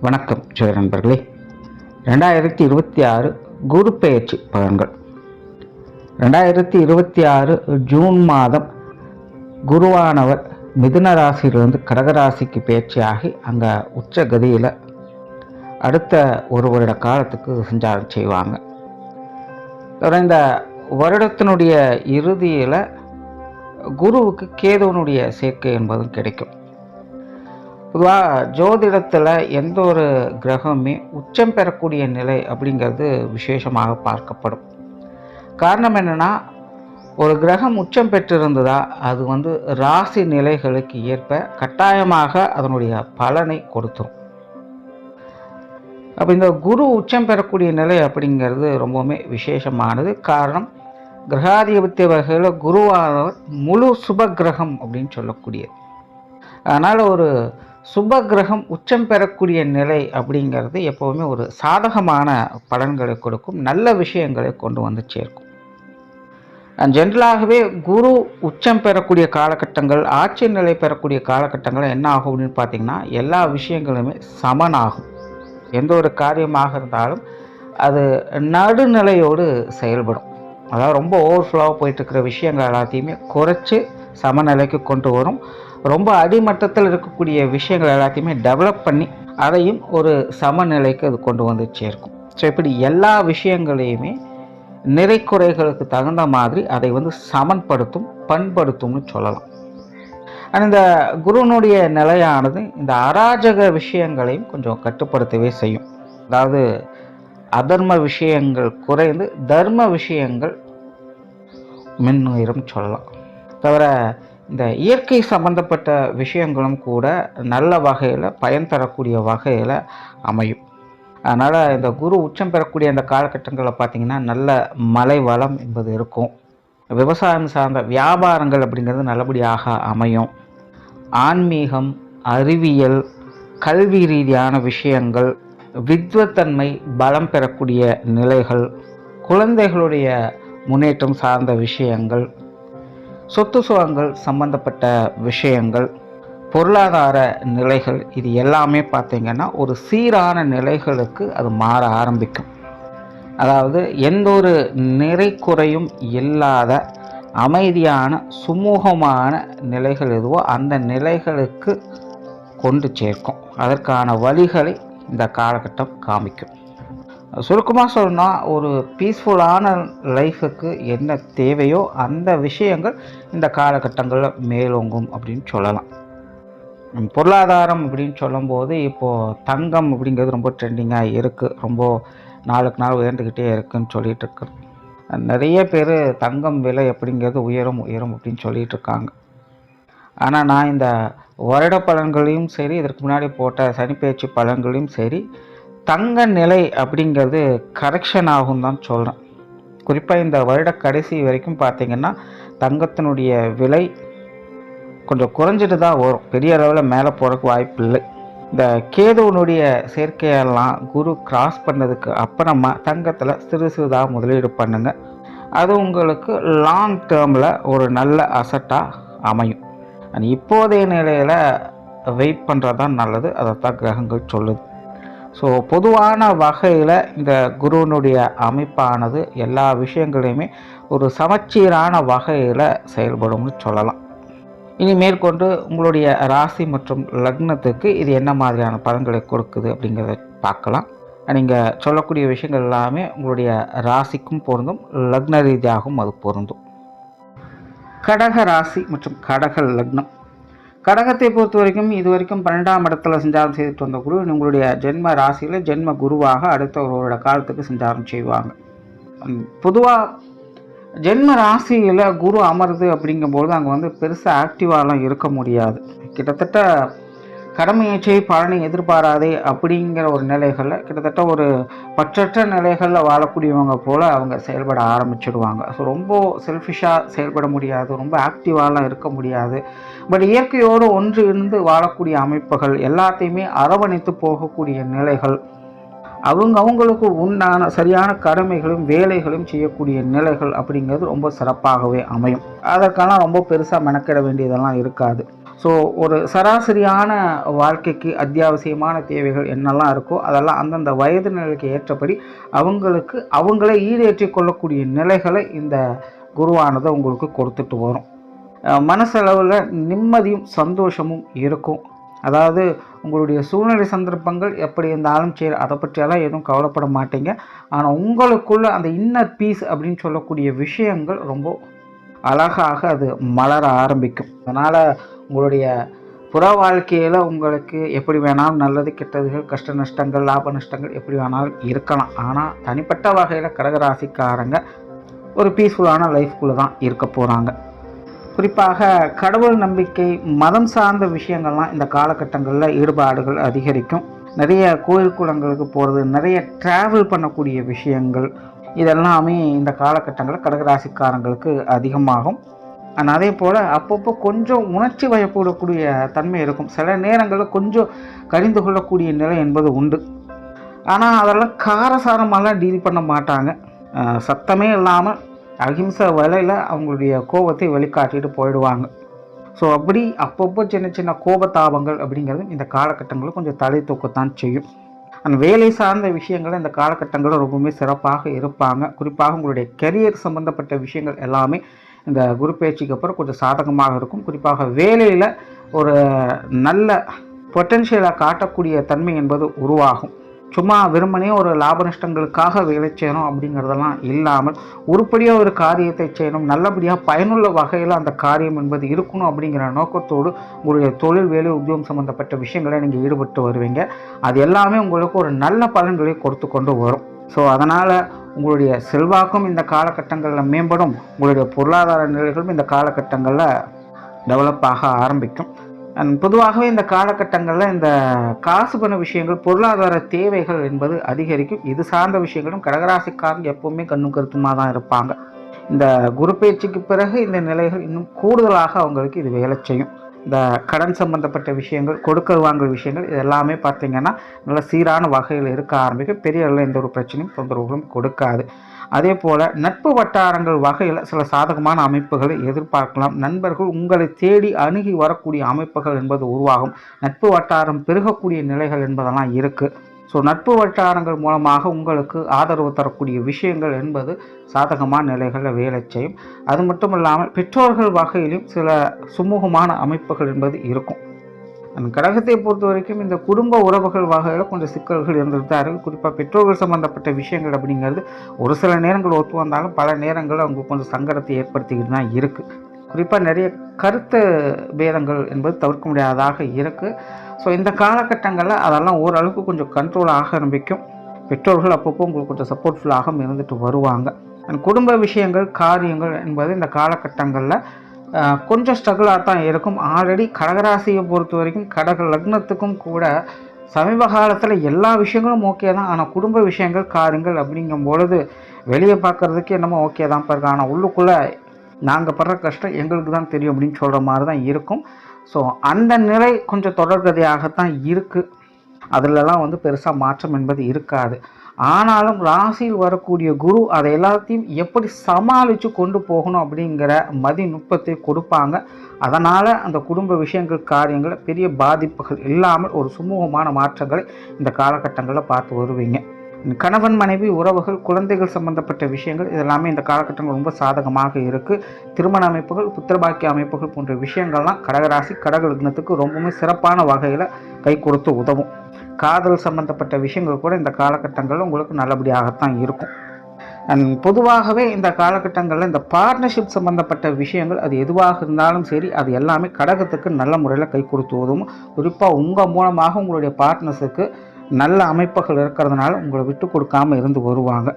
வணக்கம் ஜோதி நண்பர்களே. 2026 குரு பெயர்ச்சி பலன்கள். 2026 ஜூன் மாதம் குருவானவர் மிதுன ராசியிலிருந்து கடகராசிக்கு பெயர்ச்சியாகி அங்கே உச்ச கதியில் அடுத்த ஒரு வருட காலத்துக்கு சஞ்சாரம் செய்வாங்க. இந்த வருடத்தினுடைய இறுதியில் குருவுக்கு கேதுவனுடைய சேர்க்கை என்பதும் கிடைக்கும். பொதுவாக ஜோதிடத்தில் எந்த ஒரு கிரகமே உச்சம் பெறக்கூடிய நிலை அப்படிங்கிறது விசேஷமாக பார்க்கப்படும். காரணம் என்னென்னா, ஒரு கிரகம் உச்சம் பெற்றிருந்ததா அது ராசி நிலைகளுக்கு ஏற்ப கட்டாயமாக அதனுடைய பலனை கொடுத்துரும். அப்போ இந்த குரு உச்சம் பெறக்கூடிய நிலை அப்படிங்கிறது ரொம்பவுமே விசேஷமானது. காரணம், கிரகாதிபத்திய வகையில் குருவானவர் முழு சுப கிரகம் அப்படின்னு சொல்லக்கூடியது. அதனால் ஒரு சுப கிரகம் உச்சம் பெறக்கூடிய நிலை அப்படிங்கிறது எப்போவுமே ஒரு சாதகமான பலன்களை கொடுக்கும், நல்ல விஷயங்களை கொண்டு வந்து சேர்க்கும். ஜென்ரலாகவே குரு உச்சம் பெறக்கூடிய காலகட்டங்கள், ஆட்சி நிலை பெறக்கூடிய காலகட்டங்கள் என்ன ஆகும் அப்படின்னு பார்த்தீங்கன்னா, எல்லா விஷயங்களுமே சமனாகும். எந்த ஒரு காரியமாக இருந்தாலும் அது நடுநிலையோடு செயல்படும். அதாவது ரொம்ப ஓவர்ஃப்ளோவாக போயிட்டுருக்கிற விஷயங்கள் எல்லாத்தையுமே குறைச்சி சமநிலைக்கு கொண்டு வரும். ரொம்ப அடிமட்டத்தில் இருக்கக்கூடிய விஷயங்கள் எல்லாத்தையுமே டெவலப் பண்ணி அதையும் ஒரு சமநிலைக்கு அது கொண்டு வந்து சேர்க்கும். ஸோ இப்படி எல்லா விஷயங்களையுமே நிறை குறைகளுக்கு தகுந்த மாதிரி அதை சமன்படுத்தும், பண்படுத்தும்னு சொல்லலாம். ஆனால் இந்த குருனுடைய நிலையானது இந்த அராஜக விஷயங்களையும் கொஞ்சம் கட்டுப்படுத்தவே செய்யும். அதாவது அதர்ம விஷயங்கள் குறைந்து தர்ம விஷயங்கள் மின்னுயிரும் சொல்லலாம். தவிர இந்த இயற்கை சம்பந்தப்பட்ட விஷயங்களும் கூட நல்ல வகையில் பயன் தரக்கூடிய வகையில் அமையும். அதனால் இந்த குரு உச்சம் பெறக்கூடிய அந்த காலகட்டங்களில் பார்த்திங்கன்னா நல்ல மழை வளம் என்பது இருக்கும். விவசாயம் சார்ந்த வியாபாரங்கள் அப்படிங்கிறது நல்லபடியாக அமையும். ஆன்மீகம், அறிவியல், கல்வி ரீதியான விஷயங்கள், வித்வத்தன்மை பலம் பெறக்கூடிய நிலைகள், குழந்தைகளுடைய முன்னேற்றம் சார்ந்த விஷயங்கள், சொத்து சுகங்கள் சம்பந்தப்பட்ட விஷயங்கள், பொருளாதார நிலைகள், இது எல்லாமே பார்த்திங்கன்னா ஒரு சீரான நிலைகளுக்கு அது மாற ஆரம்பிக்கும். அதாவது எந்த ஒரு நிறை குறையும் இல்லாத அமைதியான சுமூகமான நிலைகள் எதுவோ அந்த நிலைகளுக்கு கொண்டு சேர்க்கும். அதற்கான வழிகளை இந்த காலகட்டம் காமிக்கும். சுருக்கமாக சொல்லணும்னா, ஒரு பீஸ்ஃபுல்லான லைஃபுக்கு என்ன தேவையோ அந்த விஷயங்கள் இந்த காலகட்டங்களில் மேலோங்கும் அப்படின்னு சொல்லலாம். பொருளாதாரம் அப்படின்னு சொல்லும்போது இப்போது தங்கம் அப்படிங்கிறது ரொம்ப ட்ரெண்டிங்காக இருக்குது. ரொம்ப நாளுக்கு நாள் உயர்ந்துக்கிட்டே இருக்குதுன்னு சொல்லிகிட்டு இருக்கு. நிறைய பேர் தங்கம் விலை அப்படிங்கிறது உயரும் உயரும் அப்படின்னு சொல்லிகிட்டு இருக்காங்க. ஆனால் நான் இந்த வருட பலன்களையும் சரி, இதற்கு முன்னாடி போட்ட சனிப்பெயர்ச்சி பலன்களையும் சரி, தங்க நிலை அப்படிங்கிறது கரெக்ஷன் ஆகும் தான் சொல்கிறேன். குறிப்பாக இந்த வருட கடைசி வரைக்கும் பார்த்திங்கன்னா தங்கத்தினுடைய விலை கொஞ்சம் குறைஞ்சிட்டு தான் வரும். பெரிய அளவில் மேலே போகிறதுக்கு வாய்ப்பு இல்லை. இந்த கேதுவனுடைய சேர்க்கையெல்லாம் குரு கிராஸ் பண்ணதுக்கு அப்புறமா தங்கத்தில் சிறு சிறுதாக முதலீடு பண்ணுங்கள். அது உங்களுக்கு லாங் டேர்மில் ஒரு நல்ல அசட்டாக அமையும். இப்போதைய நிலையில் வெயிட் பண்ணுறது தான் நல்லது. அதைத்தான் கிரகங்கள் சொல்லுது. ஸோ பொதுவான வகையில் இந்த குருவனுடைய அமைப்பானது எல்லா விஷயங்களையுமே ஒரு சமச்சீரான வகையில் செயல்படும்னு சொல்லலாம். இனி மேற்கொண்டு உங்களுடைய ராசி மற்றும் லக்னத்துக்கு இது என்ன மாதிரியான பலன்களை கொடுக்குது அப்படிங்கிறத பார்க்கலாம். நீங்கள் சொல்லக்கூடிய விஷயங்கள் எல்லாமே உங்களுடைய ராசிக்கும் பொருந்தும், லக்ன ரீதியாகவும் அது பொருந்தும். கடக ராசி மற்றும் கடக லக்னம். கடகத்தை பொறுத்த வரைக்கும் இது வரைக்கும் 12ஆம் இடத்துல சஞ்சாரம் செய்துட்டு வந்த குரு உங்களுடைய ஜென்ம ராசியில் ஜென்ம குருவாக அடுத்த ஒரு காலத்துக்கு சஞ்சாரம் செய்வாங்க. பொதுவாக ஜென்ம ராசியில் குரு அமருது அப்படிங்கும்போது அங்கே பெருசாக ஆக்டிவாலாம் இருக்க முடியாது. கிட்டத்தட்ட கடமையை பலனை எதிர்பாராதே அப்படிங்கிற ஒரு நிலைகளில் கிட்டத்தட்ட ஒரு பற்றற்ற நிலைகளில் வாழக்கூடியவங்க போல் அவங்க செயல்பட ஆரம்பிச்சிடுவாங்க. ஸோ ரொம்ப செல்ஃபிஷாக செயல்பட முடியாது, ரொம்ப ஆக்டிவாலாம் இருக்க முடியாது. பட் இயற்கையோடு ஒன்று இருந்து வாழக்கூடிய அமைப்புகள், எல்லாத்தையுமே அரவணைத்து போகக்கூடிய நிலைகள், அவங்களுக்கு உண்டான சரியான கடமைகளும் வேலைகளும் செய்யக்கூடிய நிலைகள் அப்படிங்கிறது ரொம்ப சிறப்பாகவே அமையும். அதற்கெல்லாம் ரொம்ப பெருசாக மெனக்கிட வேண்டியதெல்லாம் இருக்காது. ஸோ ஒரு சராசரியான வாழ்க்கைக்கு அத்தியாவசியமான தேவைகள் என்னெல்லாம் இருக்கோ அதெல்லாம் அந்தந்த வயது நிலைக்கு ஏற்றபடி அவங்களே ஈடேற்றி கொள்ளக்கூடிய நிலைகளை இந்த குருவானது உங்களுக்கு கொடுத்துட்டு வரும். மனசளவில் நிம்மதியும் சந்தோஷமும் இருக்கும். அதாவது உங்களுடைய சூழ்நிலை சந்தர்ப்பங்கள் எப்படி இருந்தாலும் சரி, அதை பற்றியெல்லாம் எதுவும் கவலைப்பட மாட்டீங்க. ஆனால் உங்களுக்குள்ள அந்த இன்னர் பீஸ் அப்படின்னு சொல்லக்கூடிய விஷயங்கள் ரொம்ப அழகாக அது மலர ஆரம்பிக்கும். அதனால் உங்களுடைய புற வாழ்க்கையில் உங்களுக்கு எப்படி வேணாலும் நல்லது கெட்டதுகள், கஷ்ட நஷ்டங்கள், லாப நஷ்டங்கள் எப்படி வேணாலும் இருக்கலாம். ஆனால் தனிப்பட்ட வகையில் கடகராசிக்காரங்க ஒரு பீஸ்ஃபுல்லான லைஃப்குள்ளே தான் இருக்க போகிறாங்க. குறிப்பாக கடவுள் நம்பிக்கை, மதம் சார்ந்த விஷயங்கள்லாம் இந்த காலகட்டங்களில் ஈடுபாடுகள் அதிகரிக்கும். நிறைய கோயில் குளங்களுக்கு போகிறது, நிறைய ட்ராவல் பண்ணக்கூடிய விஷயங்கள், இதெல்லாமே இந்த காலகட்டங்களில் கடகராசிக்காரங்களுக்கு அதிகமாகும். அதே போல் அப்பப்போ கொஞ்சம் உணர்ச்சி வயப்படக்கூடிய தன்மை இருக்கும். சில நேரங்களில் கொஞ்சம் கரிந்து கொள்ளக்கூடிய நிலை என்பது உண்டு. ஆனால் அதெல்லாம் காரசாரமாலாம் டீல் பண்ண மாட்டாங்க. சத்தமே இல்லாமல் அகிம்சை வலையில் அவங்களுடைய கோபத்தை வெளிக்காட்டிட்டு போயிடுவாங்க. ஸோ அப்படி அப்பப்போ சின்ன சின்ன கோபத்தாபங்கள் அப்படிங்கிறது இந்த காலகட்டங்களில் கொஞ்சம் தலை தூக்கத்தான் செய்யும். அந்த வேலை சார்ந்த விஷயங்கள் இந்த காலகட்டங்களில் ரொம்பவுமே சிறப்பாக இருப்பாங்க. குறிப்பாக உங்களுடைய கெரியர் சம்மந்தப்பட்ட விஷயங்கள் எல்லாமே இந்த குரு பயிற்சிக்கு அப்புறம் கொஞ்சம் சாதகமாக இருக்கும். குறிப்பாக வேலையில் ஒரு நல்ல பொட்டென்ஷியலை காட்டக்கூடிய தன்மை என்பது உருவாகும். சும்மா வெறுமனே ஒரு லாப நஷ்டங்களுக்காக வேலை செய்யணும் அப்படிங்கிறதெல்லாம் இல்லாமல் உருப்படியாக ஒரு காரியத்தை செய்யணும், நல்லபடியாக பயனுள்ள வகையில் அந்த காரியம் என்பது இருக்கணும் அப்படிங்கிற நோக்கத்தோடு உங்களுடைய தொழில், வேலை, உத்தியோகம் சம்மந்தப்பட்ட விஷயங்களை நீங்கள் ஈடுபட்டு வருவீங்க. அது எல்லாமே உங்களுக்கு ஒரு நல்ல பலன்களை கொடுத்து கொண்டு வரும். ஸோ அதனால் உங்களுடைய செல்வாக்கும் இந்த காலகட்டங்களில் மேம்படும். உங்களுடைய பொருளாதார நிலைகளும் இந்த காலகட்டங்களில் டெவலப் ஆக ஆரம்பிக்கும். பொதுவாகவே இந்த காலகட்டங்களில் இந்த காசு பண விஷயங்கள், பொருளாதார தேவைகள் என்பது அதிகரிக்கும். இது சார்ந்த விஷயங்களும் கடகராசிக்காரங்க எப்போவுமே கண்ணும் கருத்துமாக தான் இருப்பாங்க. இந்த குரு பயிற்சிக்கு பிறகு இந்த நிலைகள் இன்னும் கூடுதலாக அவங்களுக்கு இது வேலை செய்யும். இந்த கடன் சம்பந்தப்பட்ட விஷயங்கள், கொடுக்கல் வாங்கல் விஷயங்கள், இது எல்லாமே பார்த்திங்கன்னா நல்ல சீரான வகையில் இருக்க ஆரம்பிக்கும். பெரிய அளவில் எந்த ஒரு பிரச்சனையும் தொந்தரவுகளும் கொடுக்காது. அதே போல் நட்பு வட்டாரங்கள் வகையில் சில சாதகமான அமைப்புகளை எதிர்பார்க்கலாம். நண்பர்கள் உங்களை தேடி அணுகி வரக்கூடிய அமைப்புகள் என்பது உருவாகும். நட்பு வட்டாரம் பெருகக்கூடிய நிலைகள் என்பதெல்லாம் இருக்குது. ஸோ நட்பு வட்டாரங்கள் மூலமாக உங்களுக்கு ஆதரவு தரக்கூடிய விஷயங்கள் என்பது சாதகமான நிலைகளில் வேலை செய்யும். அது மட்டும் இல்லாமல் பெற்றோர்கள் வகையிலும் சில சுமூகமான அமைப்புகள் என்பது இருக்கும். கடகத்தை பொறுத்த வரைக்கும் இந்த குடும்ப உறவுகள் வகையில் கொஞ்சம் சிக்கல்கள் இருந்துட்டு தான் இருக்குது. குறிப்பாக பெற்றோர்கள் சம்மந்தப்பட்ட விஷயங்கள் அப்படிங்கிறது ஒரு சில நேரங்கள் ஒத்து வந்தாலும் பல நேரங்களில் அவங்க கொஞ்சம் சங்கடத்தை ஏற்படுத்திக்கிட்டு தான் இருக்குது. குறிப்பாக நிறைய கருத்து பேதங்கள் என்பது தவிர்க்க முடியாததாக இருக்குது. ஸோ இந்த காலகட்டங்களில் அதெல்லாம் ஓரளவுக்கு கொஞ்சம் கண்ட்ரோல் ஆக ஆரம்பிக்கும். பெற்றோர்கள் அப்பப்போ உங்களுக்கு கொஞ்சம் சப்போர்ட்ஃபுல்லாக இருந்துட்டு வருவாங்க. குடும்ப விஷயங்கள், காரியங்கள் என்பது இந்த காலகட்டங்களில் கொஞ்சம் ஸ்ட்ரகிளாக தான் இருக்கும். ஆல்ரெடி கடகராசியை பொறுத்த வரைக்கும் கடக லக்னத்துக்கும் கூட சமீப காலத்தில் எல்லா விஷயங்களும் ஓகே தான். ஆனால் குடும்ப விஷயங்கள், காரியங்கள் அப்படிங்கும் பொழுது வெளியே பார்க்குறதுக்கு என்னமோ ஓகே தான் பாருங்க. ஆனால் உள்ளுக்குள்ளே நாங்கள் படுற கஷ்டம் எங்களுக்கு தான் தெரியும் அப்படின்னு சொல்கிற மாதிரி தான் இருக்கும். ஸோ அந்த நிலை கொஞ்சம் தொடர்கதையாகத்தான் இருக்குது. அதிலலாம் பெருசாக மாற்றம் என்பது இருக்காது. ஆனாலும் ராசியில் வரக்கூடிய குரு அதை எல்லாத்தையும் எப்படி சமாளித்து கொண்டு போகணும் அப்படிங்கிற மதிநுட்பத்தை கொடுப்பாங்க. அதனால் அந்த குடும்ப விஷயங்கள், காரியங்கள் பெரிய பாதிப்புகள் இல்லாமல் ஒரு சுமூகமான மாற்றங்களை இந்த காலகட்டங்களில் பார்த்து வருவீங்க. கணவன் மனைவி உறவுகள், குழந்தைகள் சம்பந்தப்பட்ட விஷயங்கள் இதெல்லாமே இந்த காலகட்டங்கள் ரொம்ப சாதகமாக இருக்குது. திருமண அமைப்புகள், புத்திரபாக்கிய அமைப்புகள் போன்ற விஷயங்கள்லாம் கடகராசி, கடக லக்னத்துக்கு ரொம்பவுமே சிறப்பான வகையில் கை கொடுத்து உதவும். காதல் சம்பந்தப்பட்ட விஷயங்கள் கூட இந்த காலகட்டங்களில் உங்களுக்கு நல்லபடியாகத்தான் இருக்கும். பொதுவாகவே இந்த காலகட்டங்களில் இந்த பார்ட்னர்ஷிப் சம்பந்தப்பட்ட விஷயங்கள் அது எதுவாக இருந்தாலும் சரி, அது எல்லாமே கடகத்துக்கு நல்ல முறையில் கை கொடுத்து உதவும். குறிப்பாக உங்கள் மூலமாக உங்களுடைய பார்ட்னர்ஸுக்கு நல்ல அமைப்புகள் இருக்கிறதுனால உங்களை விட்டு கொடுக்காமல் இருந்து வருவாங்க.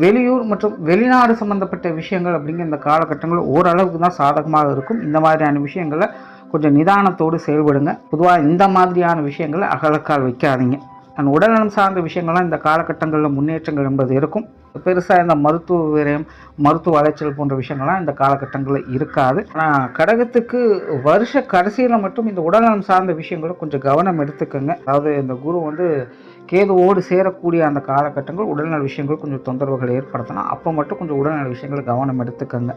வெளியூர் மற்றும் வெளிநாடு சம்பந்தப்பட்ட விஷயங்கள் அப்படிங்கிற இந்த காலகட்டங்களில் ஓரளவுக்கு தான் சாதகமாக இருக்கும். இந்த மாதிரியான விஷயங்களை கொஞ்சம் நிதானத்தோடு செயல்படுங்க. பொதுவாக இந்த மாதிரியான விஷயங்களை அகலக்கால் வைக்காதீங்க. உடல்நலம் சார்ந்த விஷயங்கள்லாம் இந்த காலகட்டங்களில் முன்னேற்றங்கள் என்பது இருக்கும். பெருசாக இந்த மருத்துவ விரயம், மருத்துவ அலைச்சல் போன்ற விஷயங்கள்லாம் இந்த காலகட்டங்களில் இருக்காது. ஆனால் கடகத்துக்கு வருஷ கடைசியில் மட்டும் இந்த உடல்நலம் சார்ந்த விஷயங்களை கொஞ்சம் கவனம் எடுத்துக்கோங்க. அதாவது இந்த குரு கேதுவோடு சேரக்கூடிய அந்த காலகட்டங்கள் உடல்நல விஷயங்கள் கொஞ்சம் தொந்தரவுகள் ஏற்படுத்தலாம். அப்போ மட்டும் கொஞ்சம் உடல்நல விஷயங்கள் கவனம் எடுத்துக்கோங்க.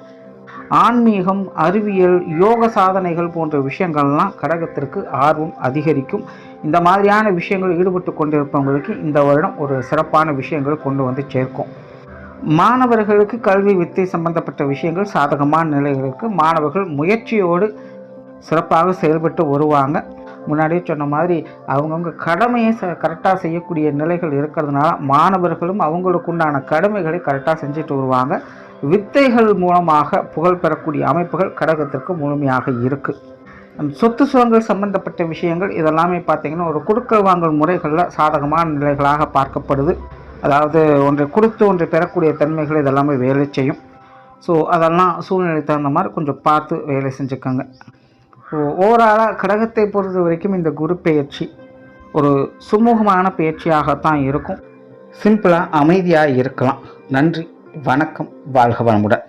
ஆன்மீகம், அறிவியல், யோக சாதனைகள் போன்ற விஷயங்கள்லாம் கடகத்திற்கு ஆர்வம் அதிகரிக்கும். இந்த மாதிரியான விஷயங்கள் ஈடுபட்டு கொண்டிருப்பவங்களுக்கு இந்த வருடம் ஒரு சிறப்பான விஷயங்கள் கொண்டு வந்து சேர்க்கும். மாணவர்களுக்கு கல்வி வித்தை சம்பந்தப்பட்ட விஷயங்கள் சாதகமான நிலைகளுக்கு மாணவர்கள் முயற்சியோடு சிறப்பாக செயல்பட்டு வருவாங்க. முன்னாடியே சொன்ன மாதிரி அவங்கவுங்க கடமையை கரெக்டாக செய்யக்கூடிய நிலைகள் இருக்கிறதுனால மாணவர்களும் அவங்களுக்கு உண்டான கடமைகளை கரெக்டாக செஞ்சுட்டு வருவாங்க. வித்தைகள் மூலமாக புகழ் பெறக்கூடிய அமைப்புகள் கடகத்திற்கு முழுமையாக இருக்குது. சொத்து சுகங்கள் சம்பந்தப்பட்ட விஷயங்கள் இதெல்லாமே பார்த்திங்கன்னா ஒரு கொடுக்கல் வாங்கல் முறைகளில் சாதகமான நிலைகளாக பார்க்கப்படுது. அதாவது ஒன்றை கொடுத்து ஒன்றை பெறக்கூடிய தன்மைகள் இதெல்லாமே வேலை செய்யும். ஸோ அதெல்லாம் சூழ்நிலை தகுந்த மாதிரி கொஞ்சம் பார்த்து வேலை செஞ்சுக்கோங்க. ஸோ ஓவராலாக கடகத்தை பொறுத்த வரைக்கும் இந்த குரு பெயர்ச்சி ஒரு சுமூகமான பயிற்சியாகத்தான் இருக்கும். சிம்பிளாக அமைதியாக இருக்கலாம். நன்றி, வணக்கம், வாழ்க வளமுடன்.